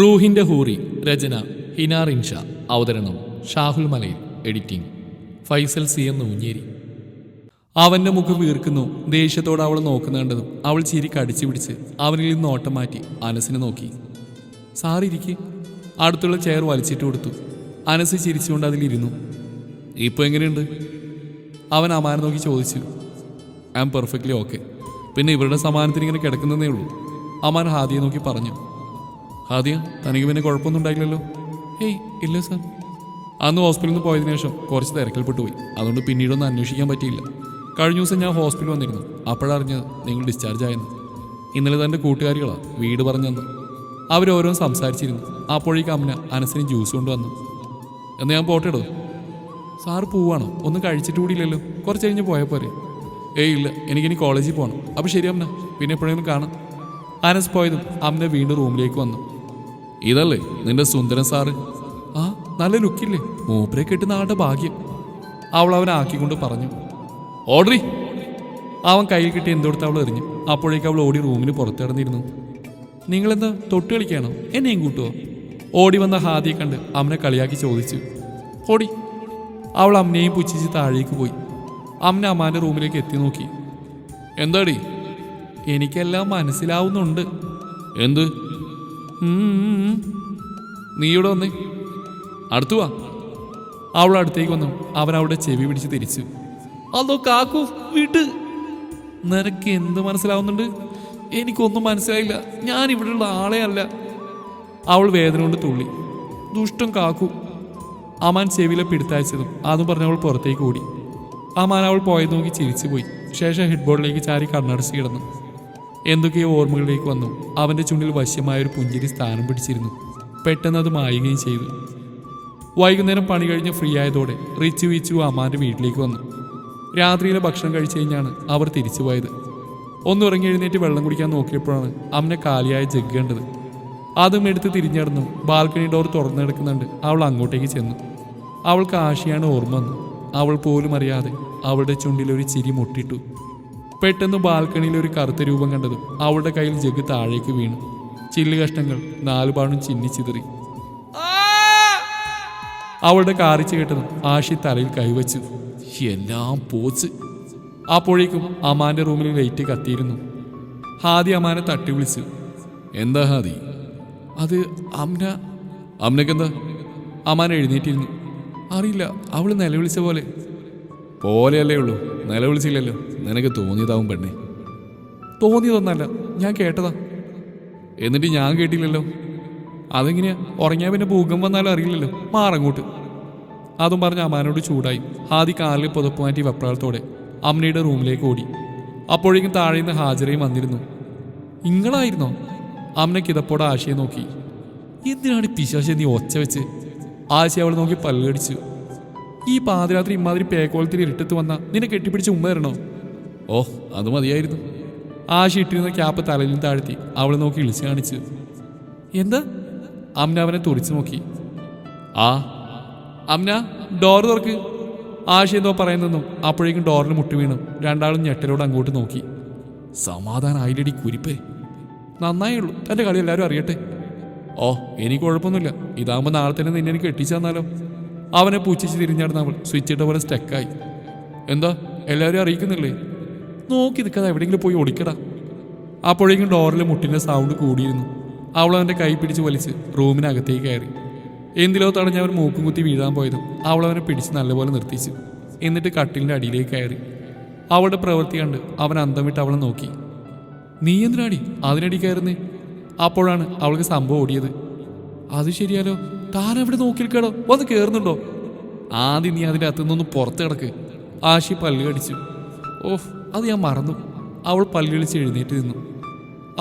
റൂഹിന്റെ ഹൂറി. രചന ഹിനാർ ഇൻഷ. അവതരണം ഷാഹുൽ മലയിൽ. Editing Faisal C എന്ന് ഊഞ്ഞേരി. അവന്റെ മുഖം വീർക്കുന്നു. ദേഷ്യത്തോടെ അവൾ നോക്കുന്ന കണ്ടതും അവൾ ചിരി കടിച്ചു പിടിച്ച് അവനിൽ നിന്ന് ഓട്ടം മാറ്റി അനസിനെ നോക്കി. സാറിരിക്ക്. അടുത്തുള്ള ചെയർ വലിച്ചിട്ട് കൊടുത്തു. അനസ് ചിരിച്ചുകൊണ്ട് അതിലിരുന്നു. ഇപ്പോൾ എങ്ങനെയുണ്ട്? അവൻ അമാനെ നോക്കി ചോദിച്ചു. I am perfectly okay. പിന്നെ ഇവരുടെ സമാനത്തിന് ഇങ്ങനെ കിടക്കുന്നതേ ഉള്ളൂ. അമാൻ ഹാദിയെ നോക്കി പറഞ്ഞു. ഹാദിയ, തനിക്ക് പിന്നെ കുഴപ്പമൊന്നും ഉണ്ടായില്ലല്ലോ? ഏയ് ഇല്ല സാർ. അന്ന് ഹോസ്പിറ്റലിൽ നിന്ന് പോയതിനു ശേഷം കുറച്ച് തിരക്കിൽപ്പെട്ടു പോയി. അതുകൊണ്ട് പിന്നീടൊന്നും അന്വേഷിക്കാൻ പറ്റിയില്ല. കഴിഞ്ഞ ദിവസം ഞാൻ ഹോസ്പിറ്റലിൽ വന്നിരുന്നു. അപ്പോഴറിഞ്ഞത് നിങ്ങൾ ഡിസ്ചാർജ് ആയെന്ന്. ഇന്നലെ തൻ്റെ കൂട്ടുകാരികളാണ് വീട് പറഞ്ഞെന്ന്. അവരോരോന്ന് സംസാരിച്ചിരുന്നു. അപ്പോഴേക്കും അമ്മ അനസിന് ജ്യൂസ് കൊണ്ടുവന്നു. എന്ന് ഞാൻ പോട്ടെടോ. സാറ് പോവാണോ? ഒന്നും കഴിച്ചിട്ട് കൂടിയില്ലല്ലോ. കുറച്ച് കഴിഞ്ഞ് പോയാൽ പോരെ? ഏയ് ഇല്ല, എനിക്കിനി കോളേജിൽ പോകണം. അപ്പോൾ ശരി അമ്മ, പിന്നെ എപ്പോഴെങ്കിലും കാണാം. അനസ് പോയതും അമ്മ വീണ്ടും റൂമിലേക്ക് വന്നു. ഇതല്ലേ നിന്റെ സുന്ദരൻ സാറ്? ആ, നല്ല ലുക്കില്ലേ? മൂപ്പരെ കിട്ടുന്ന ആളുടെ ഭാഗ്യം. അവൾ അവനെ ആക്കിക്കൊണ്ട് പറഞ്ഞു. ഓർഡറി. അവൻ കയ്യിൽ കിട്ടി എന്തെടുത്ത് അവൾ എറിഞ്ഞു. അപ്പോഴേക്കും അവൾ ഓടി റൂമിന് പുറത്തിടന്നിരുന്നു. നിങ്ങളെന്താ തൊട്ട് കളിക്കുകയാണോ? എന്നെയും കൂട്ടുവോ? ഓടി വന്ന ഹാദിയെ കണ്ട് അമ്മനെ കളിയാക്കി ചോദിച്ചു. ഓടി. അവൾ അമ്മനെയും പുച്ഛിച്ച് താഴേക്ക് പോയി. അമ്മ അമ്മാൻ്റെ റൂമിലേക്ക് എത്തി നോക്കി. എന്താടി? എനിക്കെല്ലാം മനസ്സിലാവുന്നുണ്ട്. എന്ത്? നീ ഇവിടെ വന്നേ, അടുത്തു വാ. അവൾ അടുത്തേക്ക് വന്നു. അവൻ അവളുടെ ചെവി പിടിച്ച് തിരിച്ചു. അതോ കാക്കു വീട്ട്. നിനക്ക് എന്ത് മനസ്സിലാവുന്നുണ്ട്? എനിക്കൊന്നും മനസ്സിലായില്ല. ഞാൻ ഇവിടെയുള്ള ആളെ അല്ല. അവൾ വേദന കൊണ്ട് തുള്ളി. ദുഷ്ടം കാക്കു. അമാൻ ചെവിയിലെ പിടുത്തയച്ചതും അതും പറഞ്ഞവൾ പുറത്തേക്ക് ഓടി. അമാൻ അവൾ പോയത് നോക്കി ചിരിച്ചു പോയി. ശേഷം ഹെഡ് ബോർഡിലേക്ക് ചാരി കണ്ണടച്ച് കിടന്നു. എന്തൊക്കെയോ ഓർമ്മകളിലേക്ക് വന്നു. അവൻ്റെ ചുണ്ടിൽ വശ്യമായൊരു പുഞ്ചിരി സ്ഥാനം പിടിച്ചിരുന്നു. പെട്ടെന്ന് അത് മായുകയും ചെയ്തു. വൈകുന്നേരം പണി കഴിഞ്ഞ് ഫ്രീ ആയതോടെ റിച്ചു വിച്ചു അമ്മാൻ്റെ വീട്ടിലേക്ക് വന്നു. രാത്രിയിലെ ഭക്ഷണം കഴിച്ചു കഴിഞ്ഞാണ് അവർ തിരിച്ചു പോയത്. ഒന്നുറങ്ങി എഴുന്നേറ്റ് വെള്ളം കുടിക്കാൻ നോക്കിയപ്പോഴാണ് അമ്മനെ കാലിയായ ജഗ് കണ്ടത്. അതും എടുത്ത് തിരിഞ്ഞടന്നു. ബാൽക്കണി ഡോർ തുറന്നു കിടക്കുന്നുണ്ട്. അവൾ അങ്ങോട്ടേക്ക് ചെന്നു. അവൾക്ക് ആശയാണ് ഓർമ്മ വന്നു. അവൾ പോലും അറിയാതെ അവളുടെ ചുണ്ടിലൊരു ചിരി മുട്ടിട്ടു. പെട്ടെന്ന് ബാൽക്കണിയിൽ ഒരു കറുത്ത രൂപം കണ്ടതും അവളുടെ കയ്യിൽ ജഗ് താഴേക്ക് വീണു. ചില്ല് കഷ്ണങ്ങൾ നാലുപാടും ചിന്നിച്ചിതറി. അവളുടെ കാറിച്ച് കേട്ടതും ആഷി തലയിൽ കൈവച്ചു. എല്ലാം പോച്ച്. അപ്പോഴേക്കും അമാന്റെ റൂമിൽ ലൈറ്റ് കത്തിയിരുന്നു. ഹാദി അമാനെ തട്ടി വിളിച്ചു. എന്താ ഹാദി? അത് അമ്നക്കെന്താ? അമാൻ എഴുന്നേറ്റിരുന്നു. അറിയില്ല, അവള് നിലവിളിച്ച പോലെ. പോലെയല്ലേ ഉള്ളൂ, നിലവിളിച്ചില്ലല്ലോ. നിനക്ക് തോന്നിയതാവും പെണ്ണെ. തോന്നിയതൊന്നല്ല, ഞാൻ കേട്ടതാ. എന്നിട്ട് ഞാൻ കേട്ടില്ലല്ലോ. അതെങ്ങനെയാ? ഉറങ്ങിയാൽ പിന്നെ ഭൂകം വന്നാലും അറിയില്ലല്ലോ. മാറങ്ങോട്ട്. അതും പറഞ്ഞ് അമ്മാനോട് ചൂടായി. ഹാദി കാലിൽ പുതപ്പ് മാറ്റി വെപ്രാളത്തോടെ അമ്മയുടെ റൂമിലേക്ക് ഓടി. അപ്പോഴേക്കും താഴെ നിന്ന് ഹാജരയും വന്നിരുന്നു. ഇങ്ങളായിരുന്നോ? അമ്മനെ കിതപ്പോടെ ആശയെ നോക്കി. എന്തിനാണ് പിശാശെ നീ ഒച്ച വെച്ച്? ആശ അവളെ നോക്കി പല്ലുകടിച്ചു. ഈ പാതിരാത്രി ഇമാതിരി പേക്കോളത്തിൽ ഇരുട്ടത്ത് വന്ന നിന്നെ കെട്ടിപ്പിടിച്ച് ഉമ്മ തരണോ? ഓഹ്, അത് മതിയായിരുന്നു. ആശ ഇട്ടിരുന്ന ക്യാപ്പ് തലയിലും താഴ്ത്തി അവളെ നോക്കി ഇളിച്ചു കാണിച്ചു. എന്താ? അമ്ന അവനെ തുറിച്ചു നോക്കി. ആ അമ്ന, ഡോർ തുറക്ക്. ആശ എന്തോ പറയുന്നെന്നും അപ്പോഴേക്കും ഡോറിന് മുട്ടി വീണു. രണ്ടാളും ഞെട്ടലോട് അങ്ങോട്ട് നോക്കി. സമാധാനമായില്ലടി കുരിപ്പേ. നന്നായുള്ളൂ, തൻ്റെ കളി എല്ലാവരും അറിയട്ടെ. ഓ, എനിക്ക് കുഴപ്പമൊന്നുമില്ല. ഇതാകുമ്പോൾ നാളെ തന്നെ നിന്നെ എനിക്ക് കെട്ടിച്ചു തന്നാലോ? അവനെ പൂച്ചിച്ച് തിരിഞ്ഞാടുന്ന അവൾ സ്വിച്ച് ഇട്ട പോലെ സ്റ്റക്കായി. എന്താ, എല്ലാവരും അറിയിക്കുന്നില്ലേ? നോക്കി നിൽക്കാതെ എവിടെയെങ്കിലും പോയി ഓടിക്കടാ. അപ്പോഴേക്കും ഡോറിൽ മുട്ടിൻ്റെ സൗണ്ട് കൂടിയിരുന്നു. അവൾ അവൻ്റെ കൈ പിടിച്ച് വലിച്ച് റൂമിനകത്തേക്ക് കയറി. എന്തിലോ തടഞ്ഞ് അവൻ മൂക്കും കുത്തി വീഴാൻ പോയതും അവൾ അവനെ പിടിച്ച് നല്ലപോലെ നിർത്തിച്ചു. എന്നിട്ട് കട്ടിലിൻ്റെ അടിയിലേക്ക് കയറി. അവളുടെ പ്രവൃത്തി കണ്ട് അവൻ അന്തം വിട്ട് അവളെ നോക്കി. നീ എന്തിനാടി അതിനടി കയറുന്നേ? അപ്പോഴാണ് അവൾക്ക് സംഭവം ഓടിയത്. അത് ശരിയാലോ, താൻ എവിടെ നോക്കി നിൽക്കടോ? വന്ന് കയറുന്നുണ്ടോ? ആദ്യം നീ അതിൻ്റെ അകത്തുനിന്നൊന്ന് പുറത്ത് കിടക്ക്. ആശി പല്ല് കടിച്ചു. ഓഹ്, അത് ഞാൻ മറന്നു. അവൾ പല്ലുകളിച്ച് എഴുന്നേറ്റ് നിന്നു.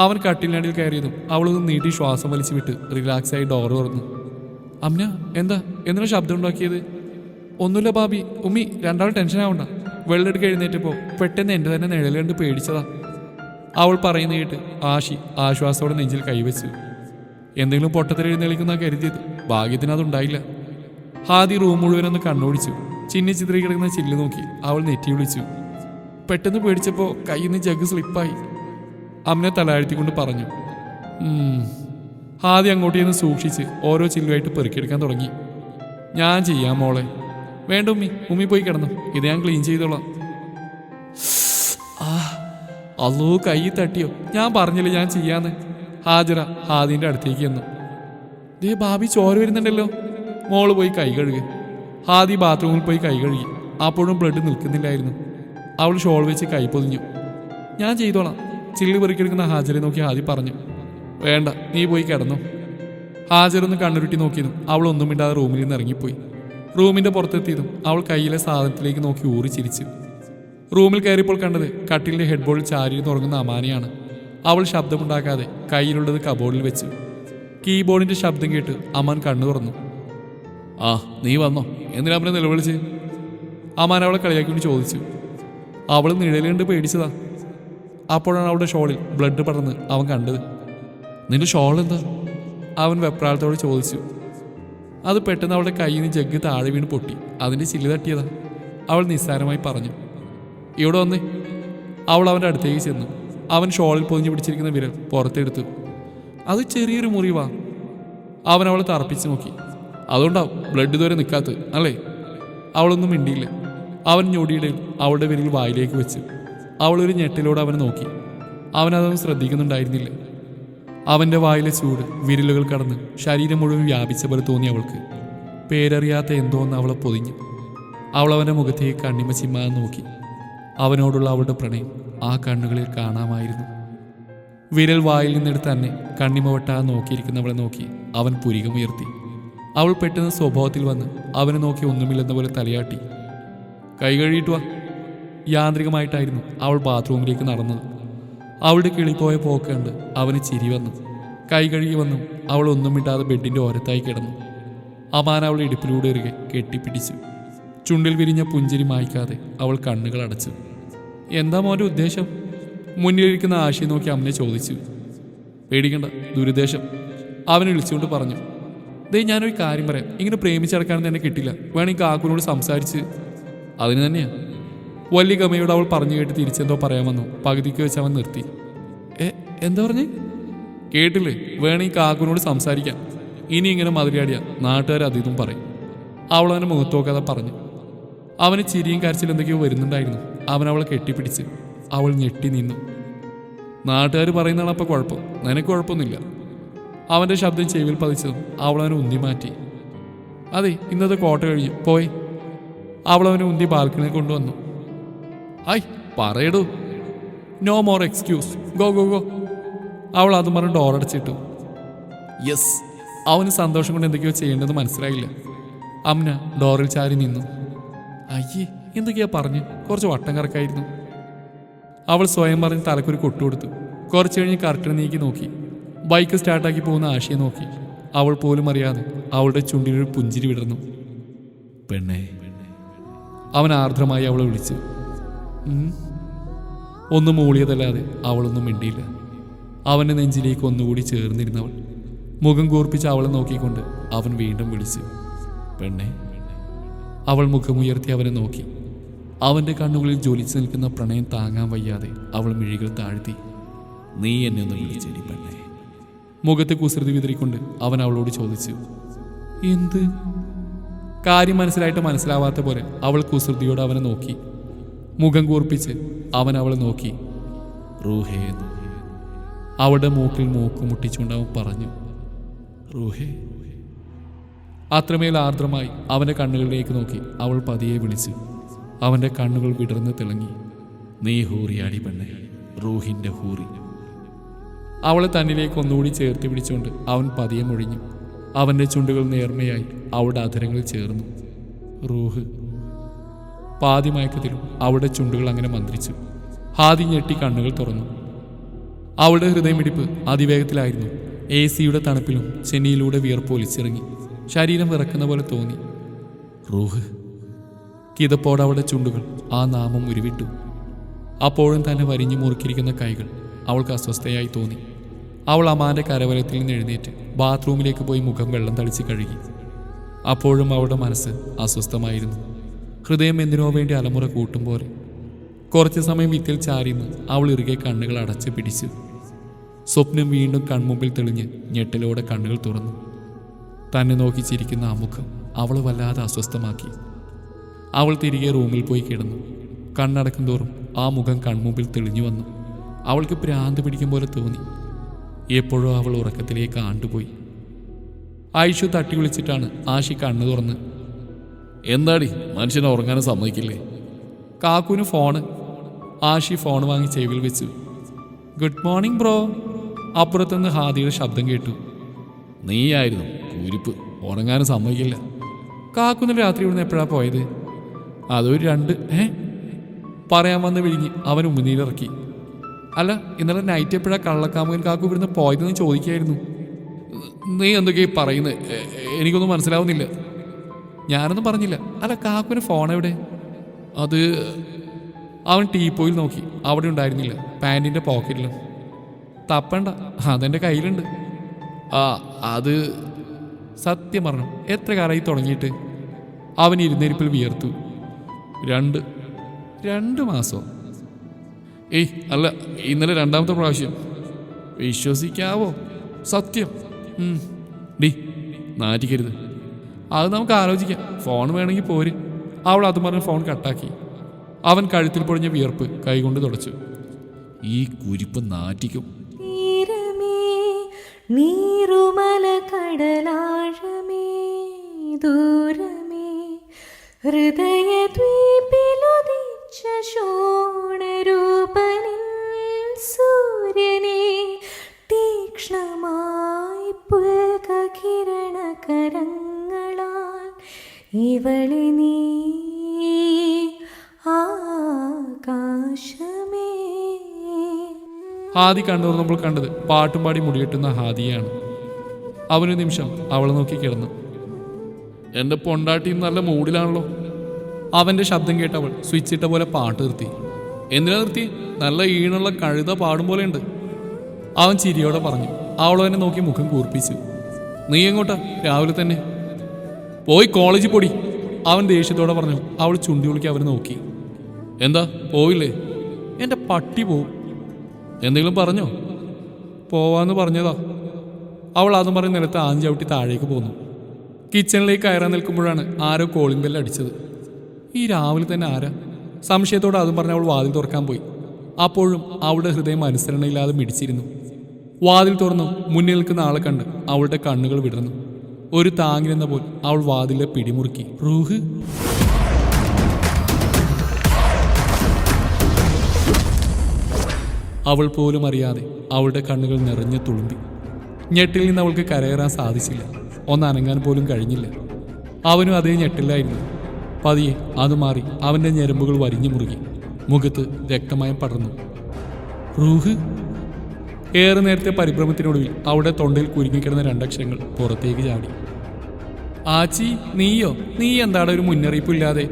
അവൻ കട്ടിലിനടിയിൽ കയറിയതും അവളൊന്ന് നീട്ടി ശ്വാസം വലിച്ചു വിട്ട് റിലാക്സായി ഡോർ തുറന്നു. അമ്ന, എന്താ? എന്തിനാ ശബ്ദം ഉണ്ടാക്കിയത്? ഒന്നുമില്ല ഭാബി. ഉമ്മി, രണ്ടാൾ ടെൻഷൻ ആവണ്ട. വെള്ളമെടുക്ക് എഴുന്നേറ്റപ്പോൾ പെട്ടെന്ന് എൻ്റെ തന്നെ നിഴൽ കണ്ട് പേടിച്ചതാ. അവൾ പറയുന്ന കേട്ട് ആഷി ആശ്വാസത്തോടെ നെഞ്ചിൽ കൈവച്ചു. എന്തെങ്കിലും പൊട്ടത്തിൽ എഴുന്നേൽക്കുന്ന കരുതിയത്. ഭാഗ്യത്തിന് അതുണ്ടായില്ല. ഹാദി റൂം മുഴുവനൊന്ന് കണ്ണോടിച്ചു. ചിന്നിച്ചിത്രി കിടക്കുന്ന ചില്ല് നോക്കി അവൾ നെറ്റി വിളിച്ചു. പെട്ടെന്ന് പേടിച്ചപ്പോൾ കയ്യിൽ നിന്ന് ജഗ് സ്ലിപ്പായി. അമ്മനെ തലയാഴ്ത്തിക്കൊണ്ട് പറഞ്ഞു. ഹാദി അങ്ങോട്ട് ചെന്ന് സൂക്ഷിച്ച് ഓരോ ചില്ലുമായിട്ട് പെറുക്കിയെടുക്കാൻ തുടങ്ങി. ഞാൻ ചെയ്യാം മോളെ. വേണ്ട ഉമ്മി പോയി കിടന്നു, ഇത് ഞാൻ ക്ലീൻ ചെയ്തോളാം. അല്ലോ കൈ തട്ടിയോ, ഞാൻ പറഞ്ഞില്ല ഞാൻ ചെയ്യാന്ന്. ഹാജറ ഹാദിന്റെ അടുത്തേക്ക് ചെന്നു. ദേ ഭാബി ചോര വരുന്നുണ്ടല്ലോ, മോള് പോയി കൈ കഴുകി. ഹാദി ബാത്റൂമിൽ പോയി കൈ കഴുകി. അപ്പോഴും ബ്ലഡ് നിൽക്കുന്നില്ലായിരുന്നു. അവൾ ഷോൾ വെച്ച് കൈ പൊതിഞ്ഞു. ഞാൻ ചെയ്തോളാം, ചില്ല് പെറുക്കിയെടുക്കുന്ന ഹാജരെ നോക്കി ഹാദി പറഞ്ഞു. വേണ്ട, നീ പോയി കിടന്നു. ഹാജറൊന്ന് കണ്ണുരുട്ടി നോക്കിയതും അവൾ ഒന്നും മിണ്ടാതെ റൂമിൽ നിന്ന് ഇറങ്ങിപ്പോയി. റൂമിന്റെ പുറത്തെത്തിയതും അവൾ കയ്യിലെ സാധനത്തിലേക്ക് നോക്കി ഊറി ചിരിച്ചു. റൂമിൽ കയറിയപ്പോൾ കണ്ടത് കട്ടിലിന്റെ ഹെഡ് ബോർഡിൽ ചാരി തുറങ്ങുന്ന അമാനെയാണ്. അവൾ ശബ്ദമുണ്ടാക്കാതെ കയ്യിലുള്ളത് കബോർഡിൽ വെച്ചു. കീബോർഡിന്റെ ശബ്ദം കേട്ട് അമാൻ കണ്ണു തുറന്നു. ആ നീ വന്നോ, എന്തിനാ അവനെ നിലവിളിച്ച്? അമാൻ അവളെ കളിയാക്കിക്കൊണ്ട് ചോദിച്ചു. അവൾ നിഴൽ കണ്ട് പേടിച്ചതാ. അപ്പോഴാണ് അവളുടെ ഷോളിൽ ബ്ലഡ് പടർന്ന് അവൻ കണ്ടത്. നിന്റെ ഷോൾ എന്താ? അവൻ വെപ്രാളത്തോടെ ചോദിച്ചു. അത് പെട്ടെന്ന് അവളുടെ കയ്യിൽ നിന്ന് ജഗ് താഴെ വീണ് പൊട്ടി, അതിൻ്റെ ചില്ല് തട്ടിയതാ, അവൾ നിസ്സാരമായി പറഞ്ഞു. ഇവിടെ വന്നേ. അവൾ അവൻ്റെ അടുത്തേക്ക് ചെന്നു. അവൻ ഷോളിൽ പൊതിഞ്ഞു പിടിച്ചിരിക്കുന്ന വിരൽ പുറത്തെടുത്തു. അത് ചെറിയൊരു മുറിവാ. അവൻ അവളെ തറപ്പിച്ച് നോക്കി. അതുകൊണ്ടാവും ബ്ലഡ് ഇതുവരെ നിൽക്കാത്തത് അല്ലേ? അവളൊന്നും മിണ്ടിയില്ല. അവൻ ഞൊടിയിടയിൽ അവളുടെ വിരൽ വായിലേക്ക് വെച്ചു. അവളൊരു ഞെട്ടിലോടെ അവനെ നോക്കി. അവനതൊന്നും ശ്രദ്ധിക്കുന്നുണ്ടായിരുന്നില്ല. അവൻ്റെ വായിലെ ചൂട് വിരലുകൾ കടന്ന് ശരീരം മുഴുവൻ വ്യാപിച്ച പോലെ തോന്നി അവൾക്ക്. പേരറിയാത്ത എന്തോന്ന് അവളെ പൊതിഞ്ഞു. അവൾ അവൻ്റെ മുഖത്തേക്ക് കണ്ണിമ ചിമ്മാതെ നോക്കി. അവനോടുള്ള അവളുടെ പ്രണയം ആ കണ്ണുകളിൽ കാണാമായിരുന്നു. വിരൽ വായിൽ നിന്നെടുത്ത് തന്നെ കണ്ണിമ വെട്ടാതെ നോക്കിയിരിക്കുന്നവളെ നോക്കി അവൻ പുരികമുയർത്തി. അവൾ പെട്ടെന്ന് സ്വഭാവത്തിൽ വന്ന് അവനെ നോക്കി ഒന്നുമില്ലെന്ന പോലെ തലയാട്ടി. കൈ കഴുകിയിട്ട് വാ. യാന്ത്രികമായിട്ടായിരുന്നു അവൾ ബാത്റൂമിലേക്ക് നടന്നത്. അവളുടെ കിളിപ്പോയ പോക്ക് കണ്ട് അവന് ചിരി വന്നു. കൈ കഴുകി വന്നു അവൾ ഒന്നും മിണ്ടാതെ ബെഡിൻ്റെ ഓരത്തായി കിടന്നു. അമാൻ അവൾ ഇടുപ്പിലൂടെ ഇറുകെ കെട്ടിപ്പിടിച്ചു. ചുണ്ടിൽ വിരിഞ്ഞ പുഞ്ചിരി മായ്ക്കാതെ അവൾ കണ്ണുകൾ അടച്ചു. എന്താ മോൻ്റെ ഉദ്ദേശം? മുന്നിലിരിക്കുന്ന ആശയെ നോക്കി അമ്മനെ ചോദിച്ചു. പേടിക്കണ്ട, ദുരുദ്ദേശം, അവൻ വിളിച്ചുകൊണ്ട് പറഞ്ഞു. ദേ ഞാനൊരു കാര്യം പറയാം, ഇങ്ങനെ പ്രേമിച്ചടക്കാനൊന്നും എന്നെ കിട്ടില്ല. വേണമെങ്കിൽ കാക്കുനോട് സംസാരിച്ച്. അതിന് തന്നെയാ. വലിയ ഗമയോട് അവൾ പറഞ്ഞു കേട്ട് തിരിച്ചെന്തോ പറയാമെന്നു പകുതിക്ക് വെച്ച് അവൻ നിർത്തി. എന്താ പറഞ്ഞേ? കേട്ടില്ലേ? വേണമെങ്കിൽ കാക്കുനോട് സംസാരിക്കാം. ഇനി ഇങ്ങനെ മതിരിയാടിയാ നാട്ടുകാർ അതിതും പറയും. അവൾ അവനെ മുഖത്ത് നോക്കാതെ പറഞ്ഞു. അവന് ചിരിയും കരച്ചിലും എന്തൊക്കെയോ വരുന്നുണ്ടായിരുന്നു. അവൻ അവളെ കെട്ടിപ്പിടിച്ച്. അവൾ ഞെട്ടി നിന്നു. നാട്ടുകാർ പറയുന്നതാണ് അപ്പോൾ കുഴപ്പം, നിനക്ക് കുഴപ്പമൊന്നുമില്ല. അവൻ്റെ ശബ്ദം ചെവിയിൽ പതിച്ചതും അവൾ അവനെ ഉന്തി മാറ്റി. അതെ, ഇന്നത്തെ കോട്ട കഴിഞ്ഞു, പോയി. അവൾ അവനെ ഉന്തി ബാൽക്കണിയിൽ കൊണ്ടുവന്നു. ഐ പറയടൂ. No more excuse, go go go. അവൾ അതും പറഞ്ഞ് ഡോറടച്ചിട്ടു. യെസ്. അവന് സന്തോഷം കൊണ്ട് എന്തൊക്കെയോ ചെയ്യേണ്ടതെന്ന് മനസ്സിലായില്ല. അമ്ന ഡോറിൽ ചാരി നിന്നു. അയ്യേ, എന്തൊക്കെയാ പറഞ്ഞ്? കുറച്ച് വട്ടം കറക്കായിരുന്നു. അവൾ സ്വയം പറഞ്ഞ് തലക്കൊരു കൊട്ടുകൊടുത്തു. കുറച്ച് കഴിഞ്ഞ് കർട്ടൻ നീക്കി നോക്കി. ബൈക്ക് സ്റ്റാർട്ടാക്കി പോകുന്ന ആശയെ നോക്കി. അവൾ പോലും അറിയാതെ അവളുടെ ചുണ്ടിലൊരു പുഞ്ചിരി വിടർന്നു. പെണ്ണേ. അവൻ ആർദ്രമായി അവളെ വിളിച്ചു. ഒന്നും മൂളിയതല്ലാതെ അവളൊന്നും മിണ്ടിയില്ല. അവൻ്റെ നെഞ്ചിലേക്ക് ഒന്നുകൂടി ചേർന്നിരുന്നവൾ മുഖം കൂർപ്പിച്ച് അവളെ നോക്കിക്കൊണ്ട് അവൻ വീണ്ടും വിളിച്ചു. പെണ്ണേ. അവൾ മുഖമുയർത്തി അവനെ നോക്കി. അവൻ്റെ കണ്ണുകളിൽ ജ്വലിച്ചു നിൽക്കുന്ന പ്രണയം താങ്ങാൻ വയ്യാതെ അവൾ മിഴികൾ താഴ്ത്തി. നീ എന്നെ ഒന്ന് വിളിച്ചെടി പെണ്ണേ. മുഖത്ത് കുസൃതി വിതറിക്കൊണ്ട് അവൻ അവളോട് ചോദിച്ചു. എന്ത്? കാര്യം മനസ്സിലായിട്ട് മനസ്സിലാവാത്ത പോലെ അവൾ കുസൃതിയോട് അവനെ നോക്കി. മുഖം കൂർപ്പിച്ച് അവൻ അവളെ നോക്കി. റൂഹേ. അവളുടെ മൂക്കിൽ മൂക്ക് മുട്ടിച്ചുകൊണ്ട് അവൻ പറഞ്ഞു. റൂഹേ. അത്രമേൽ ആർദ്രമായി അവൻ്റെ കണ്ണുകളിലേക്ക് നോക്കി അവൾ പതിയെ വിളിച്ചു. അവൻ്റെ കണ്ണുകൾ വിടർന്ന് തിളങ്ങി. നീ ഹൂറിയാടി പെണ്ണേ, റൂഹിൻ്റെ ഹൂറി. അവളെ തന്നിലേക്ക് ഒന്നുകൂടി ചേർത്ത് പിടിച്ചുകൊണ്ട് അവൻ പതിയെ മൊഴിഞ്ഞു. അവൻ്റെ ചുണ്ടുകൾ നേർമയായി അവളുടെ അധരങ്ങളിൽ ചേർന്നു. റൂഹ്. പാതി മയക്കത്തിലും അവളുടെ ചുണ്ടുകൾ അങ്ങനെ മന്ത്രിച്ചു. ഹാദി ഞെട്ടി കണ്ണുകൾ തുറന്നു. അവളുടെ ഹൃദയമിടിപ്പ് അതിവേഗത്തിലായിരുന്നു. AC-യുടെ തണുപ്പിലും ചെന്നിയിലൂടെ വിയർപ്പ് ഒലിച്ചിറങ്ങി. ശരീരം വിറക്കുന്ന പോലെ തോന്നി. റൂഹ്. കിതപ്പോടെ അവളുടെ ചുണ്ടുകൾ ആ നാമം ഉരുവിട്ടു. അപ്പോഴും തന്നെ വരിഞ്ഞു മുറുക്കിയിരിക്കുന്ന കൈകൾ അവൾക്ക് അസ്വസ്ഥയായി തോന്നി. അവൾ അമാൻ്റെ കരവലത്തിൽ നിന്ന് എഴുന്നേറ്റ് ബാത്റൂമിലേക്ക് പോയി മുഖം വെള്ളം തളിച്ച് കഴുകി. അപ്പോഴും അവളുടെ മനസ്സ് അസ്വസ്ഥമായിരുന്നു. ഹൃദയം എന്തിനോ വേണ്ടി അലമുറ കൂട്ടും പോലെ. കുറച്ച് സമയം വിത്തിൽ ചാരിന്ന് അവൾ ഇറുകെ കണ്ണുകൾ അടച്ച് പിടിച്ചു. സ്വപ്നം വീണ്ടും കൺമുമ്പിൽ തെളിഞ്ഞ് ഞെട്ടലോടെ കണ്ണുകൾ തുറന്നു. തന്നെ നോക്കി ചിരിക്കുന്ന ആ മുഖം അവളെ വല്ലാതെ അസ്വസ്ഥമാക്കി. അവൾ തിരികെ റൂമിൽ പോയി കിടന്നു. കണ്ണടക്കും തോറും ആ മുഖം കൺമുമ്പിൽ തെളിഞ്ഞു വന്നു. അവൾക്ക് ഭ്രാന്ത് പിടിക്കും പോലെ തോന്നി. എപ്പോഴോ അവൾ ഉറക്കത്തിലേക്ക് ആണ്ടുപോയി. ആയിഷു തട്ടി വിളിച്ചിട്ടാണ് ആഷി കണ്ണു തുറന്ന്. എന്താടി മനുഷ്യനെ ഉറങ്ങാനും സമ്മതിക്കില്ലേ? കാക്കുവിന് ഫോണ്. ആഷി ഫോൺ വാങ്ങി ചെവിയിൽ വെച്ചു. Good morning bro. അപ്പുറത്തുനിന്ന് ഹാദിയുടെ ശബ്ദം കേട്ടു. നീയായിരുന്നു കുരിപ്പ്, ഉറങ്ങാനും സമ്മതിക്കില്ല. കാക്കുന്നിൽ രാത്രി ഇവിടുന്ന് എപ്പോഴാണ് പോയത്? അതൊരു 2 പറയാൻ വന്ന് വിഴിഞ്ഞ് അവൻ ഉമ്മുനീരിറക്കി. അല്ല, ഇന്നലെ നൈറ്റ് എപ്പോഴാണ് കള്ളക്കാമുകൻ കാക്കു ഇവിടുന്ന് പോയതെന്ന് ചോദിക്കായിരുന്നു. നീ എന്തൊക്കെയാ പറയുന്നത്? എനിക്കൊന്നും മനസ്സിലാവുന്നില്ല. ഞാനൊന്നും പറഞ്ഞില്ല. അല്ല, കാക്കുവിന് ഫോൺ എവിടെ? അത് അവൻ ടീപ്പോയിൽ നോക്കി. അവിടെ ഉണ്ടായിരുന്നില്ല. പാൻറ്റിൻ്റെ പോക്കറ്റിലും. തപ്പണ്ട, അതെൻ്റെ കയ്യിലുണ്ട്. അത് സത്യം പറഞ്ഞു. എത്ര കാലമായി തുടങ്ങിയിട്ട്? അവൻ ഇരുന്നിരിപ്പിൽ വിയർത്തു. 2 മാസമോ? ഏയ് അല്ല, ഇന്നലെ 2ാമത്തെ പ്രാവശ്യം. വിശ്വസിക്കാവോ? സത്യം. ഡി നാറ്റിക്കരുത്. അത് നമുക്ക് ആലോചിക്കാം. ഫോൺ വേണമെങ്കിൽ പോര്. അവൾ അതും പറഞ്ഞ് ഫോൺ കട്ടാക്കി. അവൻ കഴുത്തിൽ പൊടിഞ്ഞ വിയർപ്പ് കൈകൊണ്ട് തുടച്ചു. ഈ കുരിപ്പ് നാറ്റിക്കും. നീറുമല കടലാഴമേ ദൂരമേ ഹൃദയദ്വീപിലുദിച്ച ശോണരൂപനിൻ സൂര്യനെ തീക്ഷ്ണമായി പുൽകിരണ കരങ്ങളാൽ ഇവളെ നീ ആകാശമേ. ഹാദി കണ്ടുവന്നപ്പോൾ കണ്ടത് പാട്ടും പാടി മുടികെട്ടുന്ന ഹാദിയാണ്. അവനൊരു നിമിഷം അവളെ നോക്കി കിടന്നു. എൻ്റെ പൊണ്ടാട്ടി നല്ല മൂഡിലാണല്ലോ. അവൻ്റെ ശബ്ദം കേട്ടവൾ സ്വിച്ച് ഇട്ട പോലെ പാട്ട് നിർത്തി. എന്തിനാ നിർത്തി? നല്ല ഈണുള്ള കഴുത പാടും പോലെ ഉണ്ട്. അവൻ ചിരിയോടെ പറഞ്ഞു. അവൾ അവനെ നോക്കി മുഖം കൂർപ്പിച്ചു. നീ എങ്ങോട്ടാ രാവിലെ തന്നെ? പോയി കോളേജിൽ പൊടി. അവൻ ദേഷ്യത്തോടെ പറഞ്ഞു. അവൾ ചുണ്ടി വിളിക്കി അവനെ നോക്കി. എന്താ പോയില്ലേ? എൻ്റെ പട്ടി പോവും. എന്തെങ്കിലും പറഞ്ഞോ? പോവാന്ന് പറഞ്ഞതാ. അവൾ അതും പറഞ്ഞ് നിലത്ത് ആഞ്ചവിട്ടി താഴേക്ക് പോന്നു. കിച്ചണിലേക്ക് കയറാൻ നിൽക്കുമ്പോഴാണ് ആരോ കോളിംഗ് ബെല്ല് അടിച്ചത്. ഈ രാവിലെ തന്നെ ആരാ? സംശയത്തോടെ അതും പറഞ്ഞ് അവൾ വാതിൽ തുറക്കാൻ പോയി. അപ്പോഴും അവളുടെ ഹൃദയം അനുസരണയില്ലാതെ മിടിച്ചിരുന്നു. വാതിൽ തുറന്നു മുന്നിൽ നിൽക്കുന്ന ആളെ കണ്ട് അവളുടെ കണ്ണുകൾ വിടർന്നു. ഒരു താങ്ങിനെന്ന പോൽ അവൾ വാതിലെ പിടിമുറുക്കി. റൂഹ്. അവൾ പോലും അറിയാതെ അവളുടെ കണ്ണുകൾ നിറഞ്ഞു തുളുമ്പി. ഞെട്ടിൽ നിന്ന് അവൾക്ക് കരകയറാൻ സാധിച്ചില്ല. ഒന്നനങ്ങാൻ പോലും കഴിഞ്ഞില്ല. അവനും അതേ ഞെട്ടില്ലായിരുന്നു. പതിയെ അത് മാറി അവൻ്റെ ഞരമ്പുകൾ വരിഞ്ഞു മുറുകി. മുഖത്ത് രക്തമയം പടർന്നു. റൂഹ്. ഏറെ നേരത്തെ പരിഭ്രമത്തിനൊടുവിൽ അവളുടെ തൊണ്ടയിൽ കുരുങ്ങിക്കിടന്ന 2 അക്ഷരങ്ങൾ പുറത്തേക്ക് ചാടി. ആച്ചി, നീയോ? നീ എന്താണ് ഒരു മുന്നറിയിപ്പില്ലാതെ?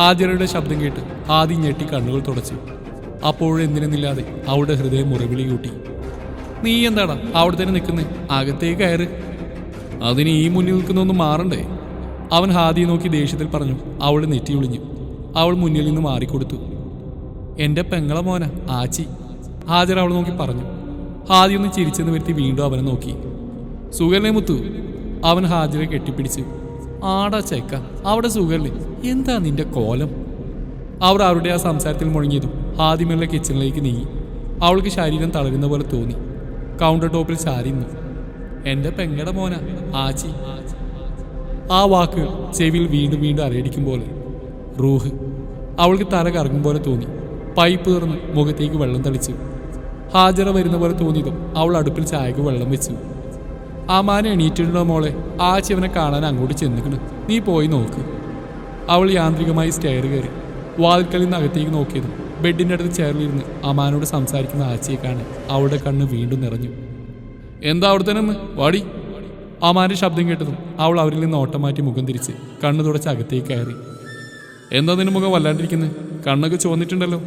ആചാര്യയുടെ ശബ്ദം കേട്ട് ആദ്യം ഞെട്ടി കണ്ണുകൾ തുടച്ചു. അപ്പോഴെന്തിനെന്നില്ലാതെ അവളുടെ ഹൃദയം മുറിവിളി കൂട്ടി. നീ എന്താടാ അവിടെ തന്നെ നിൽക്കുന്നേ? അകത്തേക്ക് കയറ്. അതിന് ഈ മുന്നിൽ നിൽക്കുന്നൊന്നും മാറണ്ടേ? അവൻ ഹാദിയെ നോക്കി ദേഷ്യത്തിൽ പറഞ്ഞു. അവൾ നെറ്റി ഒളിഞ്ഞു. അവൾ മുന്നിൽ നിന്ന് മാറിക്കൊടുത്തു. എൻ്റെ പെങ്ങളെ മോന ആച്ചി. ഹാജർ അവൾ നോക്കി പറഞ്ഞു. ഹാദി ഒന്ന് ചിരിച്ചെന്ന് വരുത്തി വീണ്ടും അവനെ നോക്കി. സുഖല്ലേ മുത്തു? അവൻ ഹാജരെ കെട്ടിപ്പിടിച്ചു. ആടാ ചെക്ക, അവിടെ സുഖല്ലേ? എന്താ നിന്റെ കോലം? അവർ അവരുടെ ആ സംസാരത്തിൽ മുഴങ്ങിയതും ഹാദിമയുള്ള കിച്ചണിലേക്ക് നീങ്ങി. അവൾക്ക് ശരീരം തളരുന്ന പോലെ തോന്നി. കൗണ്ടർ ടോപ്പിൽ ചാരിന്നു. എൻ്റെ പെങ്ങടെ മോന ആച്ചി. ആ വാക്കുകൾ ചെവിയിൽ വീണ്ടും വീണ്ടും അരയടിക്കും പോലെ. റൂഹ്. അവൾക്ക് തല കറങ്ങും പോലെ തോന്നി. പൈപ്പ് തുറന്ന് മുഖത്തേക്ക് വെള്ളം തളിച്ചു. ഹാജറ വരുന്ന പോലെ തോന്നിയതും അവൾ അടുപ്പിൽ ചായക്ക് വെള്ളം വെച്ചു. ആമാനെ എണീറ്റിട്ടുണ്ടോ മോളെ? ആച്ചി അവനെ കാണാൻ അങ്ങോട്ട് ചെന്നിക്കണ്. നീ പോയി നോക്ക്. അവൾ യാന്ത്രികമായി സ്റ്റെയർ കയറി. വാതിൽക്കലിൽ നിന്ന് അകത്തേക്ക് നോക്കിയതും ബെഡിൻ്റെ അടുത്ത് ചേർന്നിരുന്ന് അമാനോട് സംസാരിക്കുന്ന ആച്ചിയെ കാണാൻ അവളുടെ കണ്ണ് വീണ്ടും നിറഞ്ഞു. എന്താ അവിടെ തന്നെ ഒന്ന് വാടി. അമാൻ്റെ ശബ്ദം കേട്ടതും അവൾ അവരിൽ നിന്ന് ഓട്ടം മാറ്റി മുഖം തിരിച്ച് കണ്ണ് തുടച്ച് അകത്തേക്ക് കയറി. എന്താ നിന്റെ മുഖം വല്ലാണ്ടിരിക്കുന്നത്? കണ്ണൊക്കെ ചോന്നിട്ടുണ്ടല്ലോ.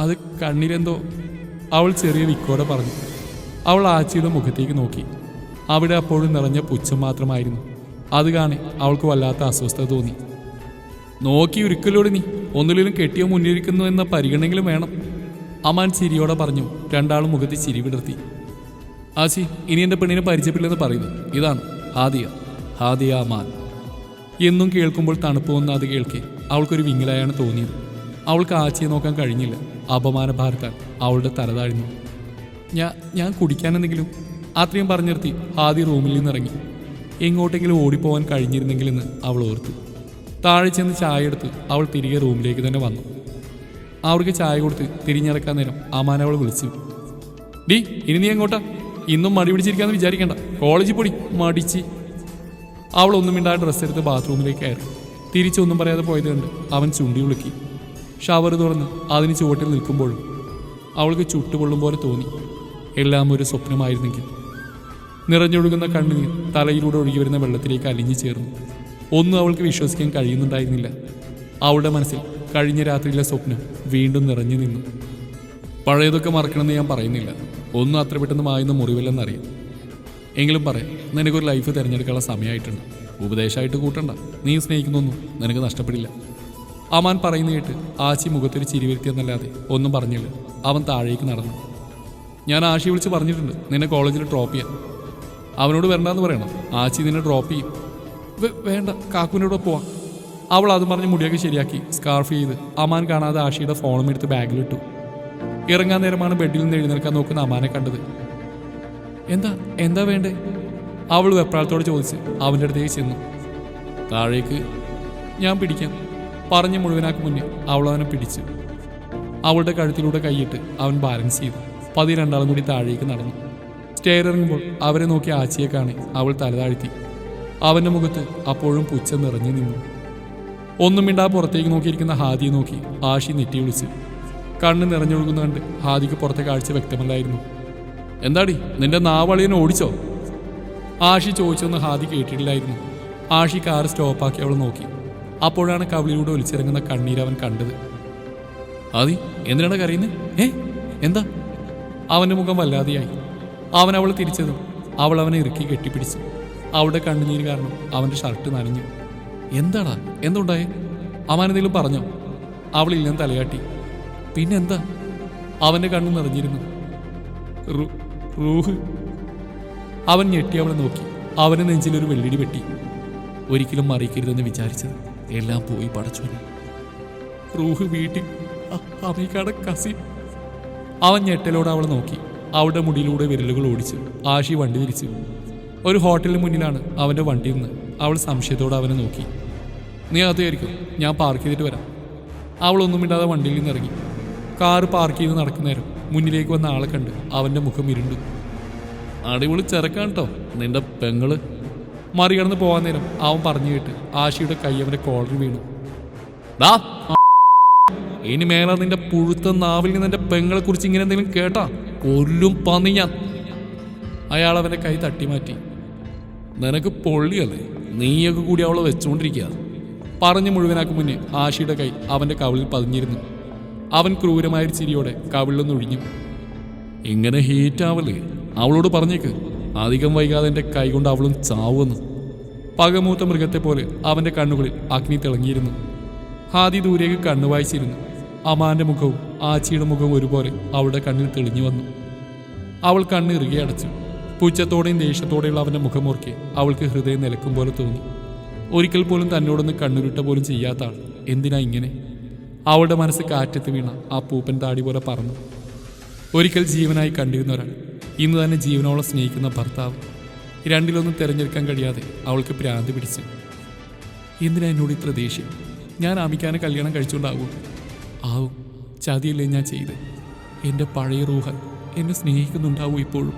അത് കണ്ണിലെന്തോ. അവൾ ചെറിയ വിക്കോടെ പറഞ്ഞു. അവൾ ആച്ചിയുടെ മുഖത്തേക്ക് നോക്കി. അവിടെ അപ്പോഴും നിറഞ്ഞ പുച്ഛം മാത്രമായിരുന്നു. അത് കാണി അവൾക്ക് വല്ലാത്ത അസ്വസ്ഥത തോന്നി. നോക്കി ഒരിക്കലോട് നീ ഒന്നിലും കെട്ടിയോ മുന്നിരിക്കുന്നു എന്ന പരിഗണനെങ്കിലും വേണം. അമാൻ ചിരിയോടെ പറഞ്ഞു. രണ്ടാളും മുഖത്ത് ചിരി വിടർത്തി. ആച്ചി, ഇനി എൻ്റെ പെണ്ണിനെ പരിചയപ്പെടില്ലെന്ന് പറയുന്നു. ഇതാണ് ഹാദിയ അമാൻ. എന്നും കേൾക്കുമ്പോൾ തണുപ്പ് വന്ന അത് കേൾക്കെ അവൾക്കൊരു വിങ്ങലായാണ് തോന്നിയത്. അവൾക്ക് ആച്ചിയെ നോക്കാൻ കഴിഞ്ഞില്ല. അപമാനഭാരത്താൽ അവളുടെ തല താഴ്ന്നു. ഞാൻ കുടിക്കാനെന്തെങ്കിലും? അത്രയും പറഞ്ഞു നിർത്തി ഹാദി റൂമിൽ നിന്നിറങ്ങി. എങ്ങോട്ടെങ്കിലും ഓടിപ്പോവാൻ കഴിഞ്ഞിരുന്നെങ്കിലെന്ന് അവൾ ഓർത്തു. താഴെ ചെന്ന് ചായ എടുത്ത് അവൾ തിരികെ റൂമിലേക്ക് തന്നെ വന്നു. അവർക്ക് ചായ കൊടുത്ത് തിരിഞ്ഞിറക്കാൻ നേരം അമാൻ അവൾ വിളിച്ചു. ഡി, ഇനി നീ എങ്ങോട്ടാ? ഇന്നും മടി പിടിച്ചിരിക്കാന്ന് വിചാരിക്കണ്ട. കോളേജിൽ പൊടി മടിച്ച്. അവൾ ഒന്നും മിണ്ടാതെ ഡ്രസ്സ് എടുത്ത് ബാത്റൂമിലേക്ക് കയറി. തിരിച്ചൊന്നും പറയാതെ പോയത് കണ്ട് അവൻ ചുണ്ടി വിളുക്കി. ഷവർ തുറന്ന് അതിന് ചുവട്ടിൽ നിൽക്കുമ്പോഴും അവൾക്ക് ചുട്ടുപൊള്ളും പോലെ തോന്നി. എല്ലാം ഒരു സ്വപ്നമായിരുന്നെങ്കിൽ. നിറഞ്ഞൊഴുകുന്ന കണ്ണുനീർ തലയിലൂടെ ഒഴുകി വരുന്ന വെള്ളത്തിലേക്ക് അലിഞ്ഞു ചേർന്നു. ഒന്നും അവൾക്ക് വിശ്വസിക്കാൻ കഴിയുന്നുണ്ടായിരുന്നില്ല. അവളുടെ മനസ്സിൽ കഴിഞ്ഞ രാത്രിയിലെ സ്വപ്നം വീണ്ടും നിറഞ്ഞു നിന്നു. പഴയതൊക്കെ മറക്കണമെന്ന് ഞാൻ പറയുന്നില്ല. ഒന്നും അത്ര പെട്ടെന്ന് മായുന്ന മുറിവില്ലെന്നറിയാം. എങ്കിലും പറയാം, നിനക്കൊരു ലൈഫ് തിരഞ്ഞെടുക്കാനുള്ള സമയമായിട്ടുണ്ട്. ഉപദേശമായിട്ട് കൂട്ടണ്ട. നീ സ്നേഹിക്കുന്നൊന്നും നിനക്ക് നഷ്ടപ്പെടില്ല. അമാൻ പറയുന്ന കേട്ട് ആച്ചി മുഖത്തൊരു ചിരി വരുത്തിയെന്നല്ലാതെ ഒന്നും പറഞ്ഞില്ല. അവൻ താഴേക്ക് നടന്നു. ഞാൻ ആശി വിളിച്ച് പറഞ്ഞിട്ടുണ്ട് നിന്നെ കോളേജിൽ ഡ്രോപ്പ് ചെയ്യാൻ. അവനോട് വരണ്ടെന്ന് പറയണം. ആച്ചി നിന്നെ ഡ്രോപ്പ് ചെയ്യും. വേണ്ട, കാക്കുവിനോട് പോവാം. അവൾ അതും പറഞ്ഞ് മുടിയൊക്കെ ശരിയാക്കി സ്കാർഫ് ചെയ്ത് അമാൻ കാണാതെ ആഷിയുടെ ഫോണും എടുത്ത് ബാഗിലിട്ടു. ഇറങ്ങാൻ നേരമാണ് ബെഡിൽ നിന്ന് എഴുന്നേൽക്കാൻ നോക്കുന്ന അമാനെ കണ്ടത്. എന്താ വേണ്ടേ? അവൾ വെപ്രാളത്തോടെ ചോദിച്ച് അവൻ്റെ അടുത്തേക്ക് ചെന്നു. താഴേക്ക്. ഞാൻ പിടിക്കാം. പറഞ്ഞ് മുഴുവനാക്കും മുന്നേ അവൾ അവനെ പിടിച്ചു. അവളുടെ കഴുത്തിലൂടെ കൈയിട്ട് അവൻ ബാലൻസ് ചെയ്തു. 12 കൂടി താഴേക്ക് നടന്നു. സ്റ്റെയർ ഇറങ്ങുമ്പോൾ അവരെ നോക്കി ആച്ചിയെ കാണി അവൾ തലതാഴ്ത്തി. അവൻ്റെ മുഖത്ത് അപ്പോഴും പുച്ഛം നിറഞ്ഞു നിന്നു. ഒന്നും മിണ്ടാ പുറത്തേക്ക് നോക്കിയിരിക്കുന്ന ഹാദിയെ നോക്കി ആഷി നെറ്റി വിളിച്ചു. കണ്ണ് നിറഞ്ഞൊഴുകുന്ന കണ്ട് ഹാദിക്ക് പുറത്തെ കാഴ്ച വ്യക്തമല്ലായിരുന്നു. എന്താടി, നിന്റെ നാവളിയനെ ഓടിച്ചോ? ആഷി ചോദിച്ചൊന്ന് ഹാദി കേട്ടിട്ടില്ലായിരുന്നു. ആഷി കാർ സ്റ്റോപ്പാക്കി അവൾ നോക്കി. അപ്പോഴാണ് കവിളിലൂടെ ഒലിച്ചിറങ്ങുന്ന കണ്ണീര് അവൻ കണ്ടത്. ഹാദി, എന്തിനാണ് കരയുന്നത്? എന്താ? അവൻ്റെ മുഖം വല്ലാതെയായി. അവൻ അവൾ തിരിച്ചതും അവൾ അവനെ ഇറുക്കി കെട്ടിപ്പിടിച്ചു. അവളുടെ കണ്ണുനീര് കാരണം അവൻ്റെ ഷർട്ട് നനഞ്ഞു. എന്താടാ, എന്തുണ്ടായേ? അവൻ എന്തെങ്കിലും പറഞ്ഞോ? അവളില്ലെന്ന് തലയാട്ടി. പിന്നെന്താ? അവൻ്റെ കണ്ണ് നിറഞ്ഞിരുന്നു. റൂഹ്. അവൻ ഞെട്ടി അവളെ നോക്കി. അവൻ്റെ നെഞ്ചിലൊരു വെള്ളിടി വെട്ടി. ഒരിക്കലും മറിയിക്കരുതെന്ന് വിചാരിച്ചത് എല്ലാം പോയി പടച്ചോനെ. റൂഹ് വീട്ടിൽ അമീക്കാടെ കസിൻ. അവൻ ഞെട്ടലോടെ അവളെ നോക്കി. അവളുടെ മുടിയിലൂടെ വിരലുകൾ ഓടിച്ചു. ആഷി വണ്ടി തിരിച്ചു. ഒരു ഹോട്ടലിന് മുന്നിലാണ് അവൻ്റെ വണ്ടി നിന്ന്. അവൾ സംശയത്തോടെ അവനെ നോക്കി. നീ അകത്തായിരിക്കും, ഞാൻ പാർക്ക് ചെയ്തിട്ട് വരാം. അവളൊന്നും മിണ്ടാതെ വണ്ടിയിൽ നിന്ന് ഇറങ്ങി. കാറ് പാർക്ക് ചെയ്ത് നടക്കുന്നേരം മുന്നിലേക്ക് വന്ന ആളെ കണ്ട് അവൻ്റെ മുഖം ഇരുണ്ടു. അടിപൊളി ചെറുക്കാൻ കേട്ടോ നിന്റെ പെങ്ങള്. മറികടന്ന് പോകാൻ നേരം അവൻ പറഞ്ഞു കേട്ട് ആഷിയുടെ കൈ അവൻ്റെ കോളറിൽ വീണു. ഇനി മേലെ നിന്റെ പുഴുത്ത നാവിൽ നിന്ന് എൻ്റെ പെങ്ങളെ കുറിച്ച് ഇങ്ങനെ എന്തെങ്കിലും കേട്ടാ കൊല്ലും പന്നി ഞാൻ. അയാൾ അവൻ്റെ കൈ തട്ടി മാറ്റി. നിനക്ക് പൊള്ളിയല്ലേ, നീയൊക്കെ കൂടി അവളെ വെച്ചുകൊണ്ടിരിക്കുക. പറഞ്ഞു മുഴുവനാക്കും മുന്നേ ആഷിയുടെ കൈ അവൻ്റെ കവിളിൽ പതിഞ്ഞിരുന്നു. അവൻ ക്രൂരമായ ചിരിയോടെ കവിളിലൊന്ന് ഒഴിഞ്ഞു. ഇങ്ങനെ ഹീറ്റാവല്ലേ, അവളോട് പറഞ്ഞേക്ക് അധികം വൈകാതെ എൻ്റെ കൈ കൊണ്ട് അവളും ചാവുമെന്ന്. പകമൂത്ത മൃഗത്തെ പോലെ അവൻ്റെ കണ്ണുകളിൽ അഗ്നി തിളങ്ങിയിരുന്നു. ഹാദി ദൂരേക്ക് കണ്ണു വായിച്ചിരുന്നു. അമാന്റെ മുഖവും ആച്ചിയുടെ മുഖവും ഒരുപോലെ അവളുടെ കണ്ണിൽ തെളിഞ്ഞു വന്നു. അവൾ കണ്ണ് ഇറുകെ അടച്ചു. പുച്ഛത്തോടെയും ദേഷ്യത്തോടെയുള്ള അവൻ്റെ മുഖമോർക്കെ അവൾക്ക് ഹൃദയം നിലക്കും പോലെ തോന്നി. ഒരിക്കൽ പോലും തന്നോടൊന്ന് കണ്ണുരുട്ട പോലും ചെയ്യാത്ത ആൾ എന്തിനാ ഇങ്ങനെ? അവളുടെ മനസ്സ് കാറ്റത്ത് വീണ ആ പൂപ്പൻ താടി പോലെ പറന്നു. ഒരിക്കൽ ജീവനായി കണ്ടിരുന്ന ഒരാൾ, ഇന്ന് തന്നെ ജീവനോളം സ്നേഹിക്കുന്ന ഭർത്താവ്. രണ്ടിലൊന്നും തിരഞ്ഞെടുക്കാൻ കഴിയാതെ അവൾക്ക് ഭ്രാന്തി പിടിച്ചു. എന്തിനാ എന്നോട് ഇത്ര ദേഷ്യം? ഞാൻ ആമിക്കാനെ കല്യാണം കഴിച്ചുകൊണ്ടാവും. ആവും, ചതിയല്ലേ ഞാൻ ചെയ്ത്. എൻ്റെ പഴയ റൂഹ എന്നെ സ്നേഹിക്കുന്നുണ്ടാവും ഇപ്പോഴും.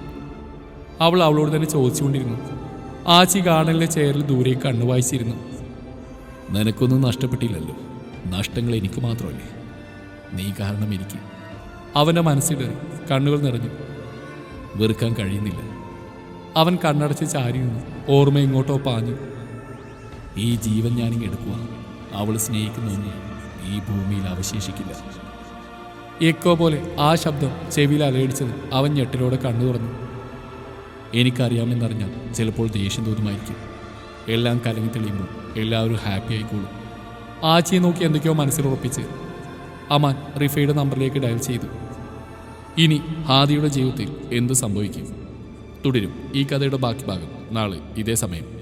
അവൾ അവളോട് തന്നെ ചോദിച്ചുകൊണ്ടിരുന്നു. ആച്ചി ഗാർഡനിലെ ചെയറിൽ ദൂരേക്ക് കണ്ണു വായിച്ചിരുന്നു. നിനക്കൊന്നും നഷ്ടപ്പെട്ടില്ലല്ലോ, നഷ്ടങ്ങൾ എനിക്ക് മാത്രമല്ലേ, നീ കാരണം എനിക്ക്. അവൻ്റെ മനസ്സിലേറി കണ്ണുകൾ നിറഞ്ഞു. വെറുക്കാൻ കഴിയുന്നില്ല. അവൻ കണ്ണടച്ച് ചാരി നിന്നു. ഓർമ്മ ഇങ്ങോട്ടോ പാഞ്ഞു. ഈ ജീവൻ ഞാനിങ്ങ് എടുക്കുക. അവൾ സ്നേഹിക്കുന്നൊന്നും ഈ ഭൂമിയിൽ അവശേഷിക്കില്ല. എക്കോ പോലെ ആ ശബ്ദം ചെവിയിൽ അലയടിച്ചത് അവൻ ഞെട്ടലോടെ കണ്ണു തുറന്നു. എനിക്കറിയാമെന്നറിഞ്ഞാൽ ചിലപ്പോൾ ദേഷ്യം തോന്നുമായിരിക്കും. എല്ലാം കലങ്ങി തെളിയുമ്പോൾ എല്ലാവരും ഹാപ്പി ആയിക്കോളും. ആച്ചിയെ നോക്കി എന്തൊക്കെയോ മനസ്സിലുറപ്പിച്ച് അമാൻ റിഫയുടെ നമ്പറിലേക്ക് ഡയൽ ചെയ്തു. ഇനി ഹാദിയുടെ ജീവിതത്തിൽ എന്ത് സംഭവിക്കും? തുടരും ഈ കഥയുടെ ബാക്കി ഭാഗം നാളെ ഇതേ സമയം.